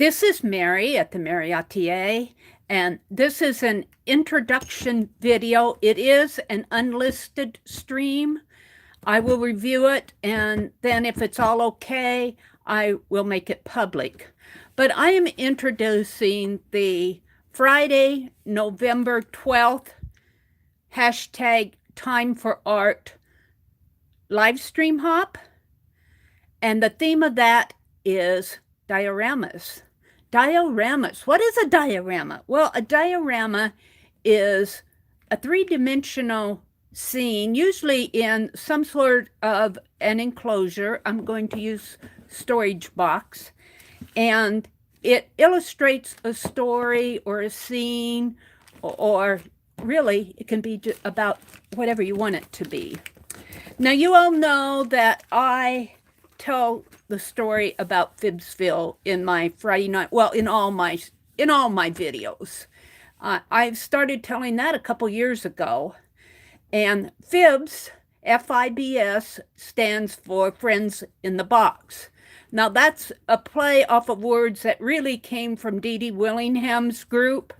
This is Mary at the.meri.atelier, and this is an introduction video. It is an unlisted stream. I will review it, and then if it's all okay, I will make it public. But I am introducing the Friday, November 12th, hashtag Time for Art Livestream Hop, and the theme of that is dioramas. Dioramas. What is a diorama? Well, a diorama is a three-dimensional scene, usually in some sort of an enclosure. I'm going to use storage box, and it illustrates a story or a scene, or really it can be about whatever you want it to be. Now, you all know that I tell the story about Phibbsville in my Friday night, well, in all my videos. I've started telling that a couple years ago, and Phibbs, F-I-B-S, stands for Friends in the Box. Now, that's a play off of words that really came from Dee Dee Willingham's group,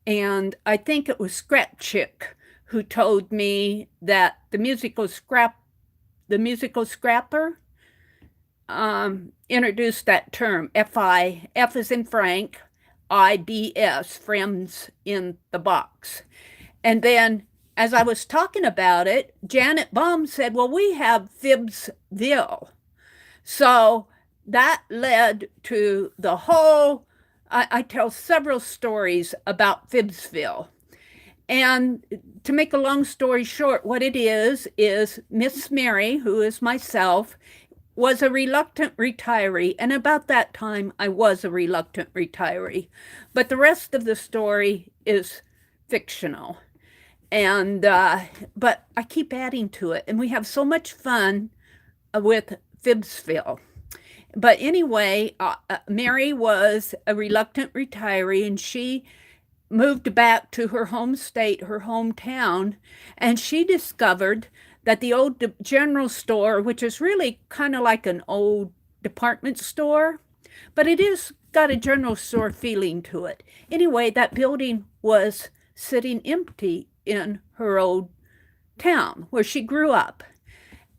and I think it was Scrap Chick who told me that the musical Scrapper introduced that term, F as in Frank, I-B-S, Friends in the Box. And then as I was talking about it, Janet Baum said, well, we have Phibbsville. So that led to the whole, I tell several stories about Phibbsville. And to make a long story short, what it is Miss Mary, who is myself, was a reluctant retiree, and about that time I was a reluctant retiree. But the rest of the story is fictional, and but I keep adding to it, and we have so much fun with Phibbsville. But anyway, Mary was a reluctant retiree, and she moved back to her home state, her hometown, and she discovered that the old general store, which is really kind of like an old department store, but it is got a general store feeling to it. Anyway, that building was sitting empty in her old town where she grew up.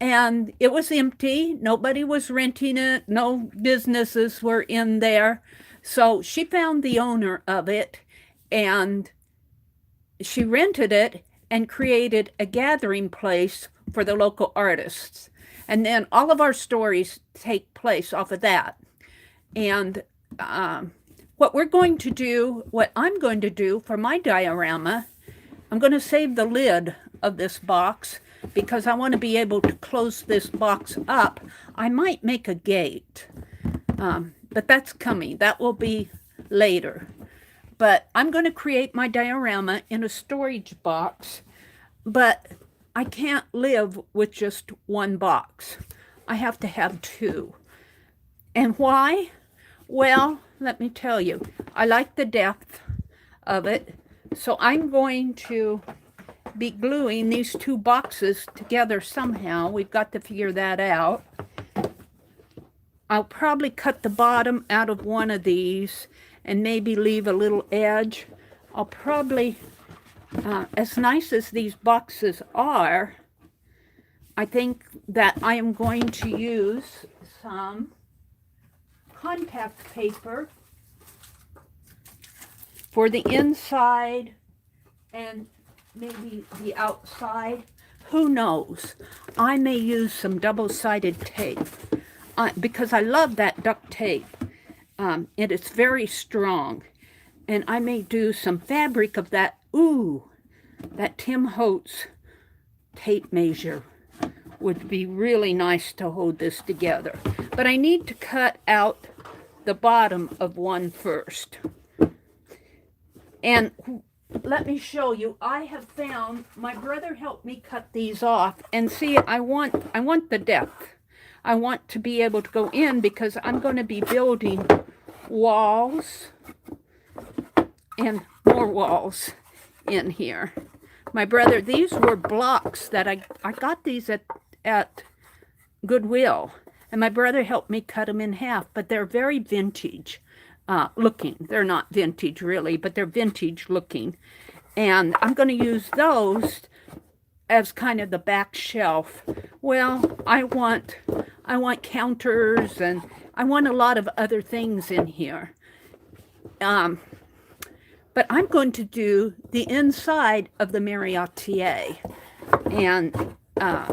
And it was empty. Nobody was renting it. No businesses were in there. So she found the owner of it, and she rented it and created a gathering place for the local artists. And then all of our stories take place off of that. And what I'm going to do for my diorama, I'm going to save the lid of this box because I want to be able to close this box up. I might make a gate, but that's coming. That will be later. But I'm going to create my diorama in a storage box, but I can't live with just one box. I have to have two. And why? Well, let me tell you. I like the depth of it, so I'm going to be gluing these two boxes together somehow. We've got to figure that out. I'll probably cut the bottom out of one of these and maybe leave a little edge. I'll probably, as nice as these boxes are, I think that I am going to use some contact paper for the inside and maybe the outside. Who knows? I may use some double-sided tape because I love that duct tape. It is very strong, and I may do some fabric of that. Ooh, that Tim Holtz tape measure would be really nice to hold this together. But I need to cut out the bottom of one first. And let me show you. I have found, my brother helped me cut these off, and see, I want the depth. I want to be able to go in because I'm going to be building walls and more walls in here. My brother, these were blocks that I got these at Goodwill, and my brother helped me cut them in half, but they're very vintage. looking. They're not vintage really, but they're vintage looking. And I'm going to use those as kind of the back shelf. Well, I want counters, and I want a lot of other things in here. But I'm going to do the inside of the TheMeriAtelier. And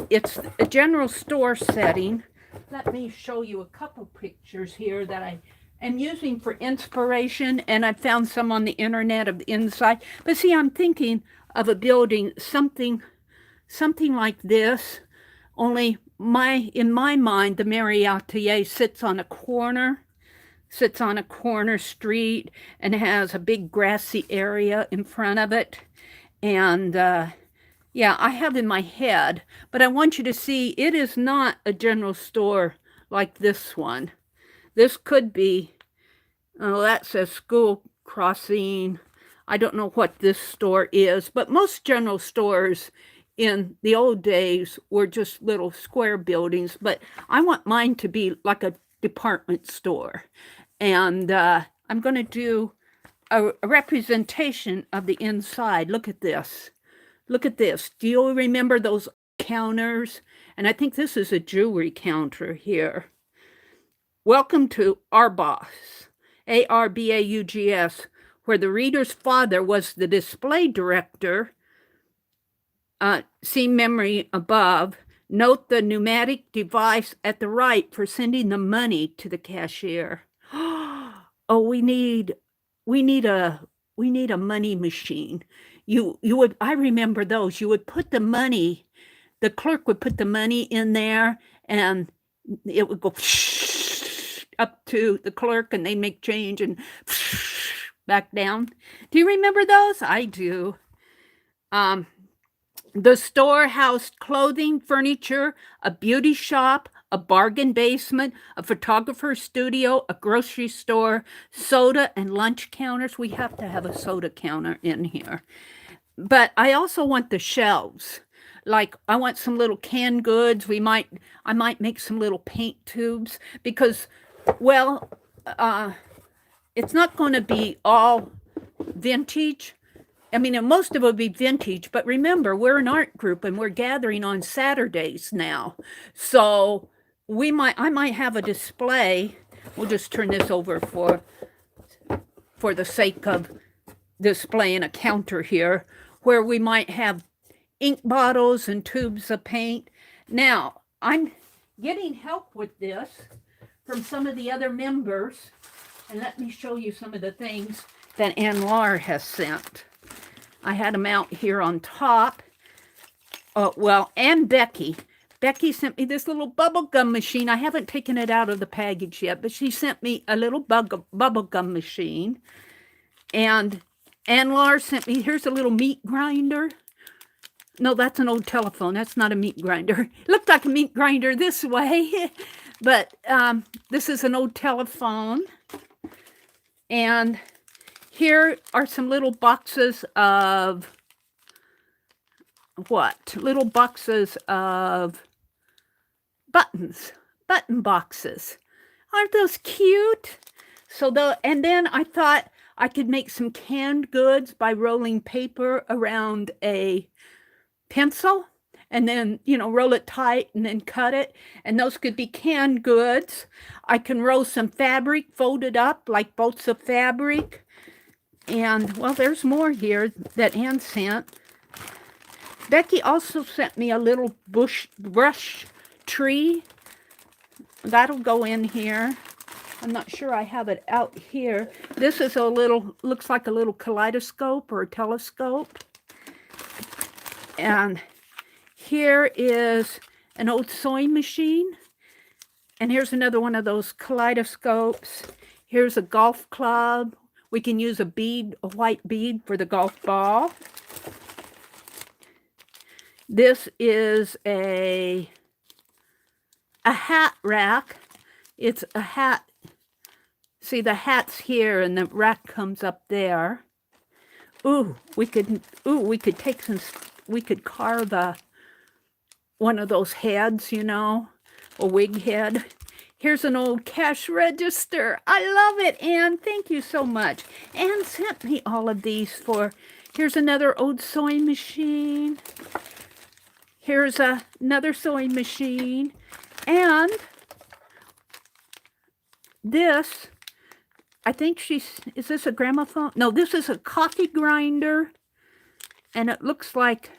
it's a general store setting. Let me show you a couple pictures here that I am using for inspiration, and I found some on the internet of the inside. But see, I'm thinking of a building something like this, only in my mind, the TheMeriAtelier sits on a corner street and has a big grassy area in front of it. And yeah, I have in my head, but I want you to see it is not a general store like this one. This could be, oh, that says School Crossing. I don't know what this store is, but most general stores in the old days were just little square buildings, but I want mine to be like a department store. And I'm going to do a representation of the inside. Look at this. Look at this. Do you remember those counters? And I think this is a jewelry counter here. Welcome to Arbaugh's, Arbaugs, where the reader's father was the display director. See memory above. Note the pneumatic device at the right for sending the money to the cashier. Oh, we need a money machine. You would, I remember those. You would put the money, the clerk would put the money in there, and it would go up to the clerk, and they make change and back down. Do you remember those? I do. The store housed clothing, furniture, a beauty shop, a bargain basement, a photographer's studio, a grocery store, soda and lunch counters. We have to have a soda counter in here. But I also want the shelves. Like, I want some little canned goods. I might make some little paint tubes because, well, it's not going to be all vintage. I mean, most of it will be vintage, but remember, we're an art group and we're gathering on Saturdays now. So I might have a display. We'll just turn this over for the sake of displaying a counter here, where we might have ink bottles and tubes of paint. Now, I'm getting help with this from some of the other members. And let me show you some of the things that Ann Lahr has sent. I had them out here on top. And Becky. Becky sent me this little bubble gum machine. I haven't taken it out of the package yet, but she sent me a little bubble gum machine. And Ann Lahr sent me, here's a little meat grinder. No, that's an old telephone. That's not a meat grinder. Looked like a meat grinder this way. But this is an old telephone. And here are some little boxes of what? Little boxes of buttons, button boxes. Aren't those cute? And then I thought I could make some canned goods by rolling paper around a pencil and then, roll it tight and then cut it. And those could be canned goods. I can roll some fabric, fold it up like bolts of fabric. And, well, there's more here that Ann sent. Becky also sent me a little brush tree. That'll go in here. I'm not sure I have it out here. This is looks like a little kaleidoscope or a telescope. And here is an old sewing machine. And here's another one of those kaleidoscopes. Here's a golf club. We can use a white bead for the golf ball. This is a hat rack. It's a hat. See, the hat's here and the rack comes up there. We could carve one of those heads, a wig head. Here's an old cash register. I love it, Anne. Thank you so much. Anne sent me all of these for, here's another old sewing machine. Here's another sewing machine. And this, I think is this a gramophone? No, this is a coffee grinder. And it looks like,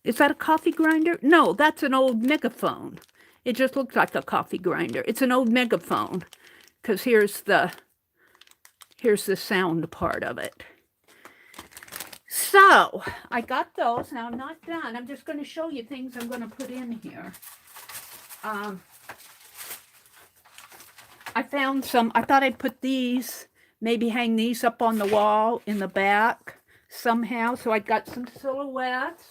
is that a coffee grinder? No, that's an old megaphone. It just looks like a coffee grinder. It's an old megaphone because here's the sound part of it. So I got those. Now I'm not done. I'm just going to show you things I'm going to put in here. I found some, I thought I'd put these, maybe hang these up on the wall in the back somehow. So I got some silhouettes.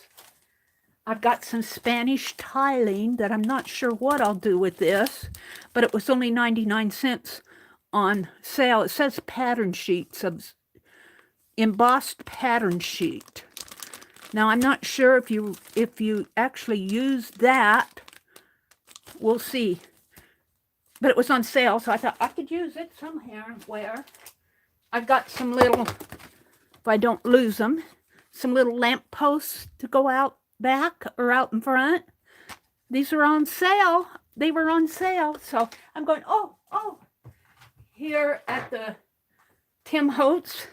I've got some Spanish tiling that I'm not sure what I'll do with this, but it was only 99 cents on sale. It says pattern sheets, of embossed pattern sheet. Now I'm not sure if you actually use that. We'll see. But it was on sale, so I thought I could use it somewhere. I've got some little, if I don't lose them, some little lamp posts to go out back or out in front. These are on sale. They were on sale. So I'm going, oh, here at the Tim Holtz,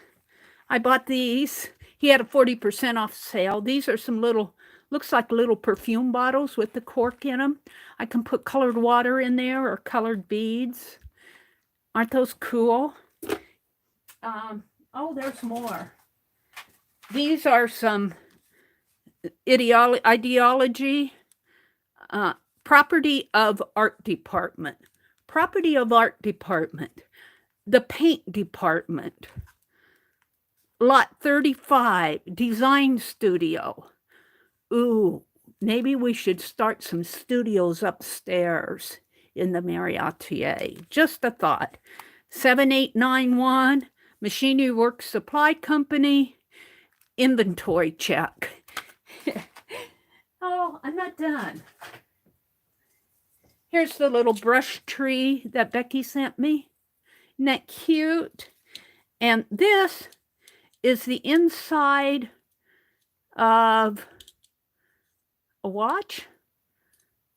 I bought these. He had a 40% off sale. These are some little, looks like little perfume bottles with the cork in them. I can put colored water in there or colored beads. Aren't those cool? Oh, there's more. These are some ideology, property of art department, the paint department, lot 35, design studio. Ooh, maybe we should start some studios upstairs in the TheMeriAtelier. Just a thought. 7891, Machinery Works Supply Company, inventory check. Oh, I'm not done. Here's the little brush tree that Becky sent me. Isn't that cute? And this is the inside of a watch.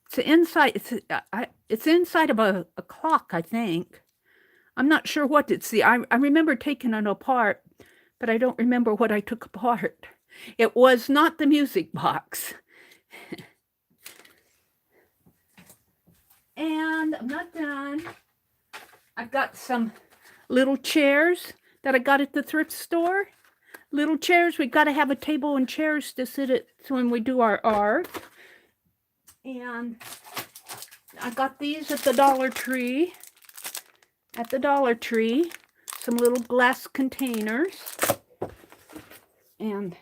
It's inside. It's inside of a clock, I think. I'm not sure what it's the. I remember taking it apart, but I don't remember what I took apart. It was not the music box. And I'm not done. I've got some little chairs that I got at the thrift store. Little chairs. We've got to have a table and chairs to sit at when we do our art. And I got these at the Dollar Tree. Some little glass containers. And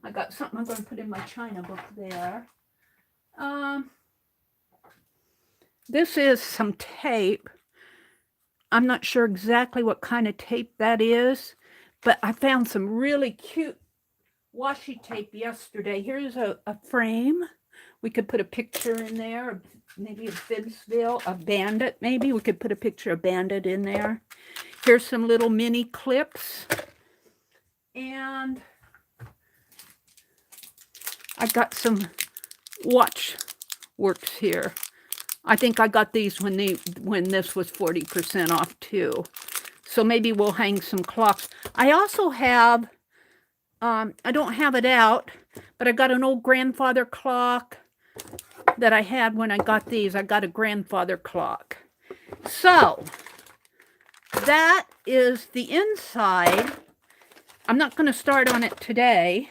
I got something I'm going to put in my China book there. This is some tape. I'm not sure exactly what kind of tape that is, but I found some really cute washi tape yesterday. Here's a frame. We could put a picture in there, maybe of Fibbsville, a bandit maybe. We could put a picture of Bandit in there. Here's some little mini clips. And I got some watch works here. I think I got these when this was 40% off too. So maybe we'll hang some clocks. I also have, I don't have it out, but I got an old grandfather clock that I had when I got these. I got a grandfather clock. So that is the inside. I'm not going to start on it today.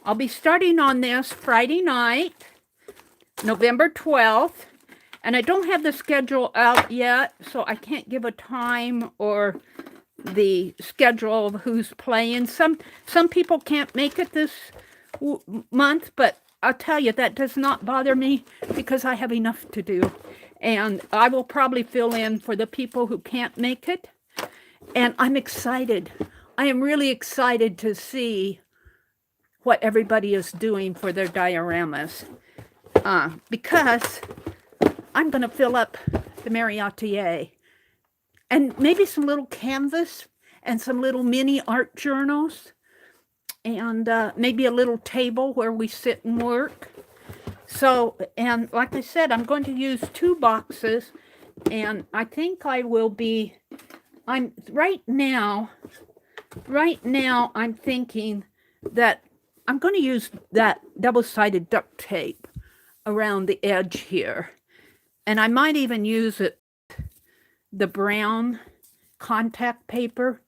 I'll be starting on this Friday night, November 12th. And I don't have the schedule out yet, so I can't give a time or the schedule of who's playing. Some people can't make it this month, but I'll tell you, that does not bother me because I have enough to do. And I will probably fill in for the people who can't make it. And I'm excited. I am really excited to see what everybody is doing for their dioramas. Because I'm going to fill up the TheMeriAtelier. And maybe some little canvas and some little mini art journals. And maybe a little table where we sit and work. So, and like I said, I'm going to use 2 boxes. And I think I will be, right now, I'm thinking that I'm going to use that double-sided duct tape around the edge here. And I might even use the brown contact paper,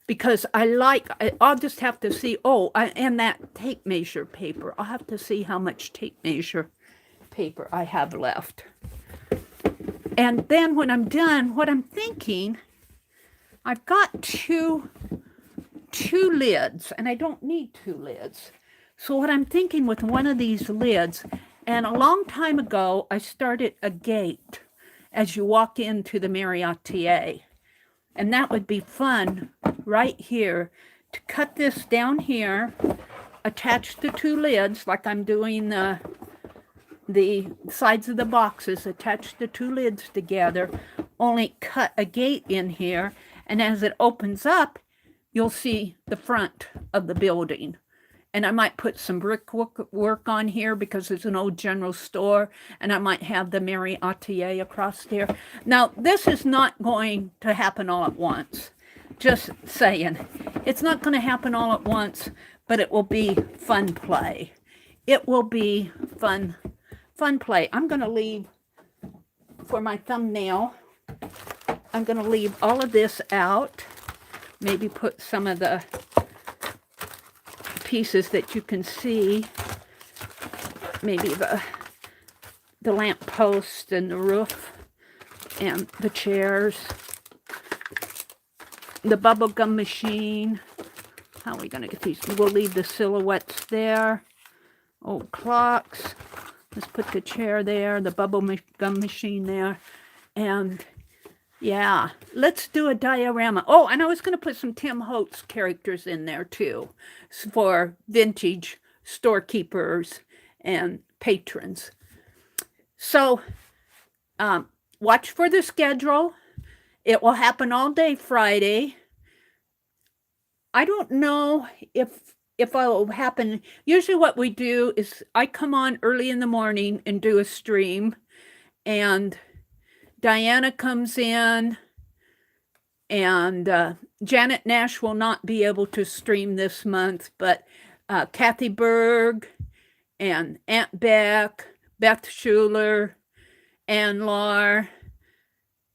because I'll just have to see, and that tape measure paper. I'll have to see how much tape measure paper I have left. And then when I'm done, what I'm thinking, I've got two lids, and I don't need 2 lids. So what I'm thinking with one of these lids, and a long time ago, I started a gate as you walk into the TheMeriAtelier. And that would be fun right here to cut this down here, attach the 2 lids like I'm doing the sides of the boxes, attach the 2 lids together, only cut a gate in here, and as it opens up, you'll see the front of the building. And I might put some brickwork on here because it's an old general store, and I might have the TheMeriAtelier across there. Now, this is not going to happen all at once. Just saying. It's not going to happen all at once, but it will be fun play. It will be fun play. I'm going to leave, for my thumbnail, I'm going to leave all of this out. Maybe put some of the pieces that you can see, maybe the lamp post and the roof and the chairs, the bubble gum machine. How are we going to get these? We'll leave the silhouettes there. Old clocks. Let's put the chair there, the bubble gum machine there, and yeah, let's do a diorama. Oh, and I was going to put some Tim Holtz characters in there too, for vintage storekeepers and patrons. So, watch for the schedule. It will happen all day Friday. I don't know if it will happen. Usually what we do is I come on early in the morning and do a stream, and Diana comes in, and Janet Nash will not be able to stream this month, but Kathy Berg and Aunt Beck, Beth Schuler, Ann Lar.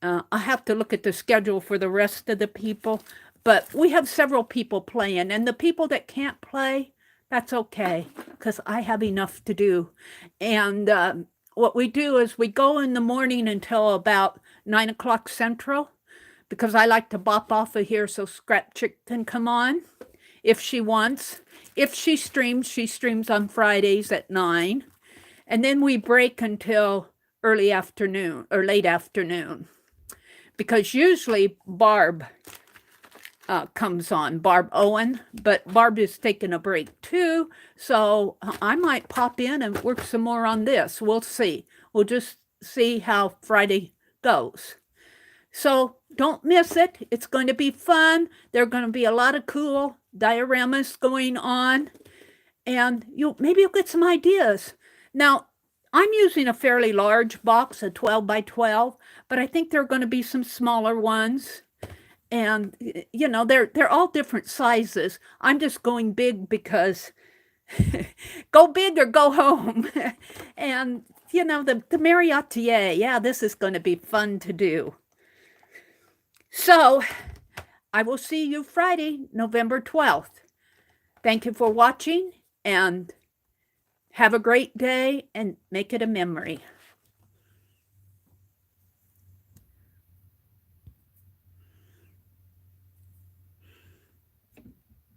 I have to look at the schedule for the rest of the people, but we have several people playing, and the people that can't play, that's okay, because I have enough to do. And what we do is we go in the morning until about 9 o'clock Central, because I like to bop off of here so Scrap Chick can come on if she wants. If she streams on Fridays at 9. And then we break until early afternoon or late afternoon, because usually Barb comes on, Barb Owen, but Barb is taking a break too, so I might pop in and work some more on this. We'll see. We'll just see how Friday goes. So don't miss it. It's going to be fun. There are going to be a lot of cool dioramas going on, and maybe you'll get some ideas. Now, I'm using a fairly large box, a 12 by 12, but I think there are going to be some smaller ones. And, they're all different sizes. I'm just going big because go big or go home. And, the TheMeriAtelier, yeah, this is going to be fun to do. So, I will see you Friday, November 12th. Thank you for watching, and have a great day, and make it a memory.